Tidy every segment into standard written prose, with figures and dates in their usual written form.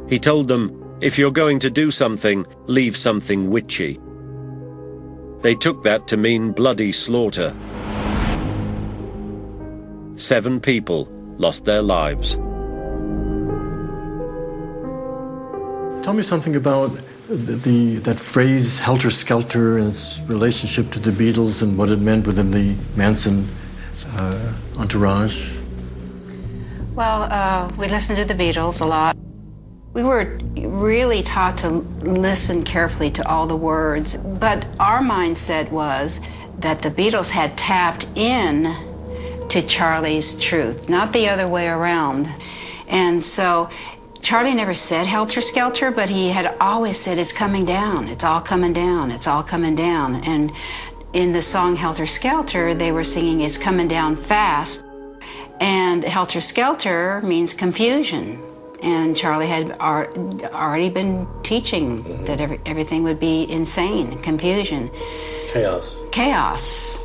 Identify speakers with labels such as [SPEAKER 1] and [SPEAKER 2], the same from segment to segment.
[SPEAKER 1] He told them, "If you're going to do something, leave something witchy." They took that to mean bloody slaughter. 7 people lost their lives.
[SPEAKER 2] Tell me something about that phrase, helter-skelter, and its relationship to the Beatles and what it meant within the Manson entourage.
[SPEAKER 3] Well, we listened to the Beatles a lot. We were really taught to listen carefully to all the words, but our mindset was that the Beatles had tapped in to Charlie's truth, not the other way around. And so Charlie never said helter-skelter, but he had always said, "It's coming down, it's all coming down, it's all coming down." And in the song Helter-Skelter, they were singing, "It's coming down fast." And helter-skelter means confusion. And Charlie had already been teaching that everything would be insane, confusion. Chaos.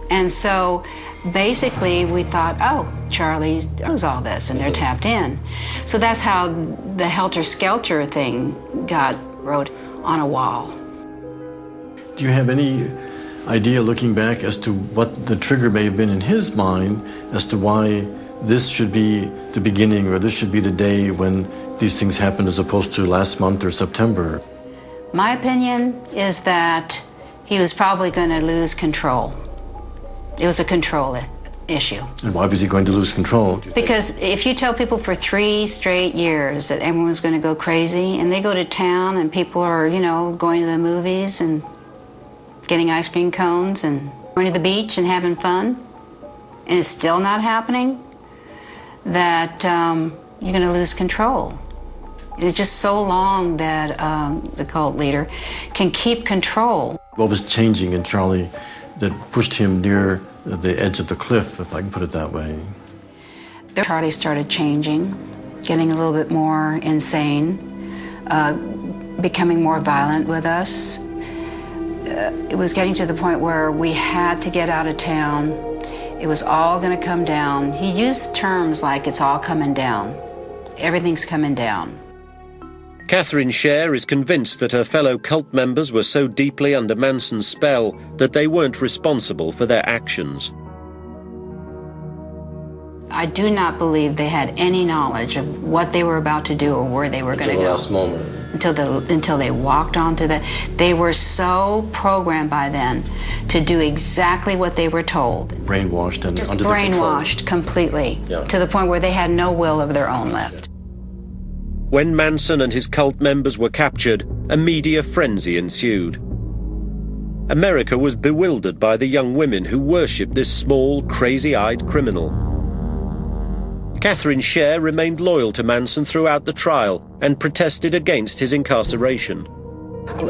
[SPEAKER 3] And so basically we thought, oh, Charlie knows all this and they're tapped in. So that's how the helter-skelter thing got wrote on a wall.
[SPEAKER 2] Do you have any idea, looking back, as to what the trigger may have been in his mind as to why this should be the beginning, or this should be the day when these things happened, as opposed to last month or September?
[SPEAKER 3] My opinion is that he was probably going to lose control. It was a control issue.
[SPEAKER 2] And why was he going to lose control?
[SPEAKER 3] Because if you tell people for 3 straight years that everyone's going to go crazy, and they go to town and people are, you know, going to the movies and getting ice cream cones and going to the beach and having fun, and it's still not happening, that you're going to lose control. It's just so long that the cult leader can keep control.
[SPEAKER 2] What was changing in Charlie that pushed him near the edge of the cliff, if I can put it that way?
[SPEAKER 3] Charlie started changing, getting a little bit more insane, becoming more violent with us. It was getting to the point where we had to get out of town. It was all going to come down. He used terms like, "It's all coming down. Everything's coming down."
[SPEAKER 1] Catherine Scher is convinced that her fellow cult members were so deeply under Manson's spell that they weren't responsible for their actions.
[SPEAKER 3] I do not believe they had any knowledge of what they were about to do or where they were going to go.
[SPEAKER 2] Until the last moment.
[SPEAKER 3] Until they walked onto the... They were so programmed by then to do exactly what they were told.
[SPEAKER 2] Brainwashed and
[SPEAKER 3] just
[SPEAKER 2] under
[SPEAKER 3] brainwashed completely, to the point where they had no will of their own left.
[SPEAKER 1] When Manson and his cult members were captured, a media frenzy ensued. America was bewildered by the young women who worshipped this small, crazy-eyed criminal. Catherine Scher remained loyal to Manson throughout the trial and protested against his incarceration.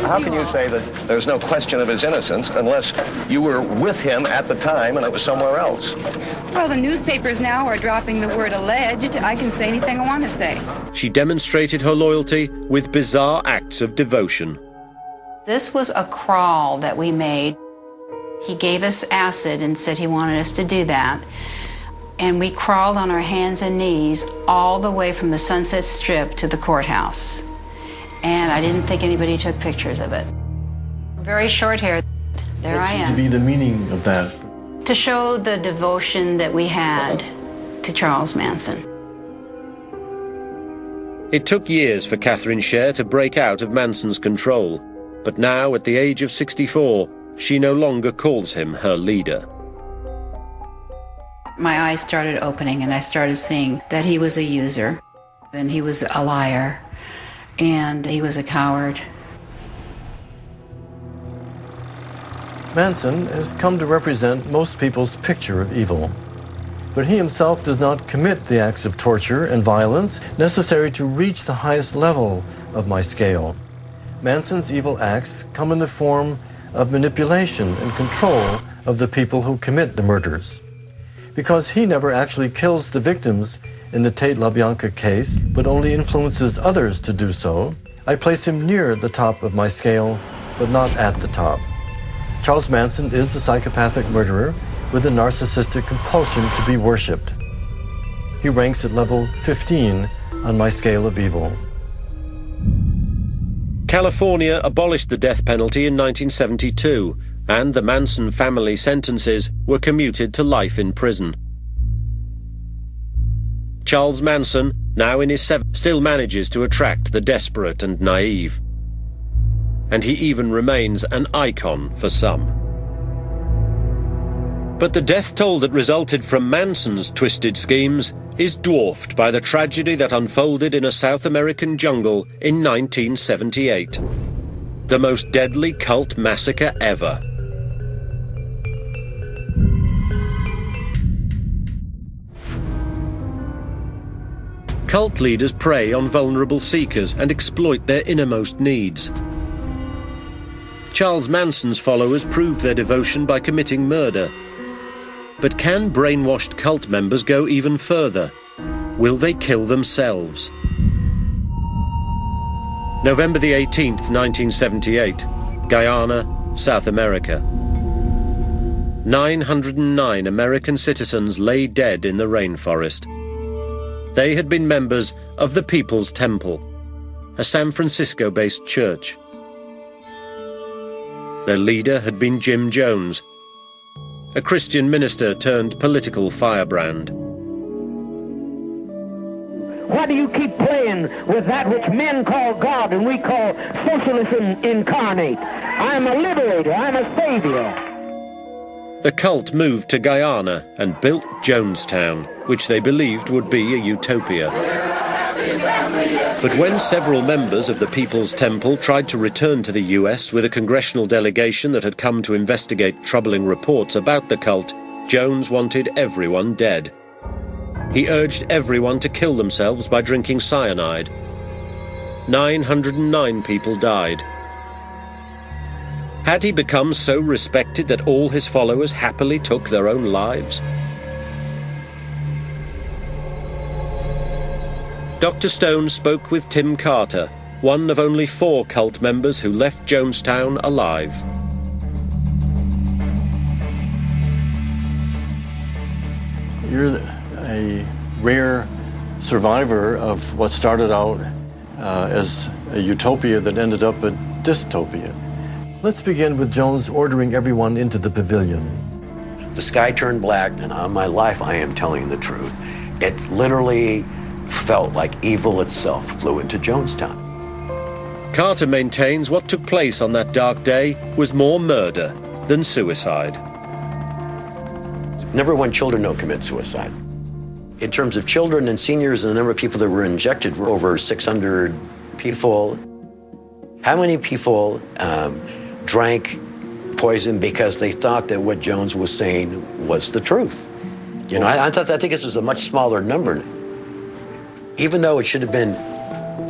[SPEAKER 4] How can you say that there's no question of his innocence unless you were with him at the time and it was somewhere else?
[SPEAKER 5] Well, the newspapers now are dropping the word alleged. I can say anything I want to say.
[SPEAKER 1] She demonstrated her loyalty with bizarre acts of devotion.
[SPEAKER 3] This was a crawl that we made. He gave us acid and said he wanted us to do that. And we crawled on our hands and knees all the way from the Sunset Strip to the courthouse. And I didn't think anybody took pictures of it. Very short hair. There I am.
[SPEAKER 2] What should be the meaning of that?
[SPEAKER 3] To show the devotion that we had to Charles Manson.
[SPEAKER 1] It took years for Catherine Scher to break out of Manson's control, but now, at the age of 64, she no longer calls him her leader.
[SPEAKER 3] My eyes started opening and I started seeing that he was a user, and he was a liar, and he was a coward.
[SPEAKER 2] Manson has come to represent most people's picture of evil. But he himself does not commit the acts of torture and violence necessary to reach the highest level of my scale. Manson's evil acts come in the form of manipulation and control of the people who commit the murders. Because he never actually kills the victims in the Tate LaBianca case, but only influences others to do so, I place him near the top of my scale, but not at the top. Charles Manson is a psychopathic murderer with a narcissistic compulsion to be worshipped. he ranks at level 15 on my scale of evil.
[SPEAKER 1] California abolished the death penalty in 1972, and the Manson family sentences were commuted to life in prison. Charles Manson, now in his 70s, still manages to attract the desperate and naive. And he even remains an icon for some. But the death toll that resulted from Manson's twisted schemes is dwarfed by the tragedy that unfolded in a South American jungle in 1978. The most deadly cult massacre ever. Cult leaders prey on vulnerable seekers and exploit their innermost needs. Charles Manson's followers proved their devotion by committing murder. But can brainwashed cult members go even further? Will they kill themselves? November the 18th, 1978, Guyana, South America. 909 American citizens lay dead in the rainforest. They had been members of the People's Temple, a San Francisco-based church. Their leader had been Jim Jones, a Christian minister turned political firebrand.
[SPEAKER 6] Why do you keep playing with that which men call God and we call socialism incarnate? I'm a liberator, I'm a savior.
[SPEAKER 1] The cult moved to Guyana and built Jonestown, which they believed would be a utopia. But when several members of the People's Temple tried to return to the US with a congressional delegation that had come to investigate troubling reports about the cult, Jones wanted everyone dead. He urged everyone to kill themselves by drinking cyanide. 909 people died. Had he become so respected that all his followers happily took their own lives? Dr. Stone spoke with Tim Carter, one of only 4 cult members who left Jonestown alive.
[SPEAKER 2] You're a rare survivor of what started out as a utopia that ended up a dystopia. Let's begin with Jones ordering everyone into the pavilion.
[SPEAKER 7] The sky turned black, and on my life, I am telling the truth. It literally felt like evil itself flew into Jonestown.
[SPEAKER 1] Carter maintains what took place on that dark day was more murder than suicide.
[SPEAKER 7] Number one, children don't commit suicide. In terms of children and seniors and the number of people that were injected were over 600 people. How many people drank poison because they thought that what Jones was saying was the truth? You know, I think this is a much smaller number. Even though it should have been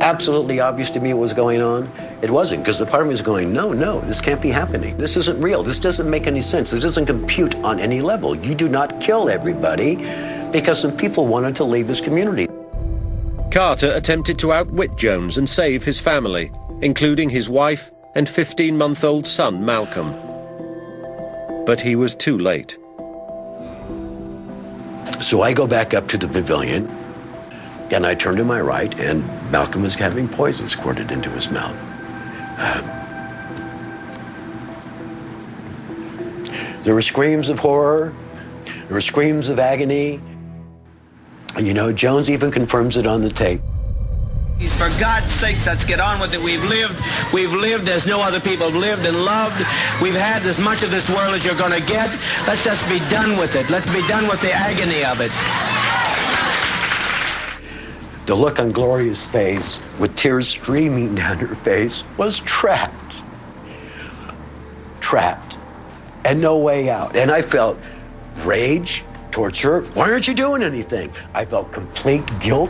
[SPEAKER 7] absolutely obvious to me what was going on, it wasn't, because the part of me was going, no, this can't be happening. This isn't real. This doesn't make any sense. This doesn't compute on any level. You do not kill everybody because some people wanted to leave this community.
[SPEAKER 1] Carter attempted to outwit Jones and save his family, including his wife and 15-month-old son, Malcolm. But he was too late.
[SPEAKER 7] So I go back up to the pavilion, and I turn to my right, and Malcolm is having poison squirted into his mouth. There were screams of horror. There were screams of agony. You know, Jones even confirms it on the tape.
[SPEAKER 8] For God's sakes, let's get on with it. We've lived as no other people have lived and loved. We've had as much of this world as you're going to get. Let's just be done with it. Let's be done with the agony of it.
[SPEAKER 7] The look on Gloria's face, with tears streaming down her face, was trapped. Trapped. And no way out. And I felt rage, torture. Why aren't you doing anything? I felt complete guilt.